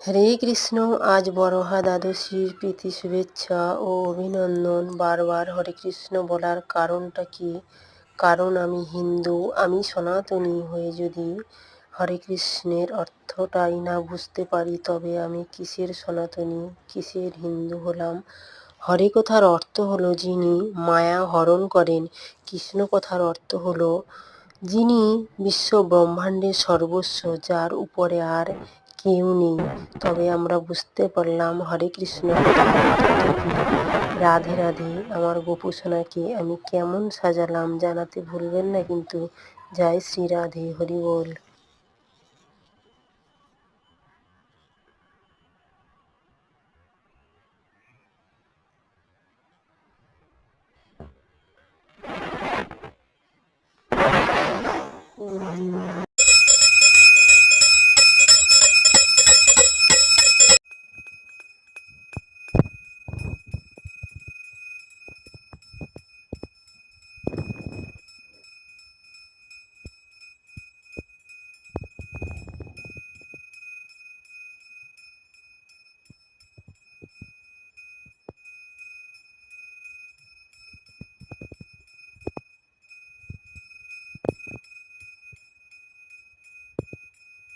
হরে কৃষ্ণ। আজ বড়হা দ্বাদশীর প্রীতি শুভেচ্ছা ও অভিনন্দন। বারবার হরে কৃষ্ণ বলার কারণটা কি? কারণ আমি হিন্দু, আমি সনাতনী হয়ে যদি হরে কৃষ্ণের অর্থটাই না বুঝতে পারি, তবে আমি কিসের সনাতনী, কিসের হিন্দু হলাম? হরে কথার অর্থ হলো যিনি মায়া হরণ করেন। কৃষ্ণ কথার অর্থ হলো যিনি বিশ্ব ব্রহ্মাণ্ডের সর্বস্ব, যার উপরে আর কেউ নেই। তবে আমরা বুঝতে পারলাম হরে কৃষ্ণ কথার অর্থ কি। রাধে রাধে। আমার গোপু সোনাকে আমি কেমন সাজালাম জানাতে ভুলবেন না কিন্তু। জয় শ্রী রাধে, হরি বল।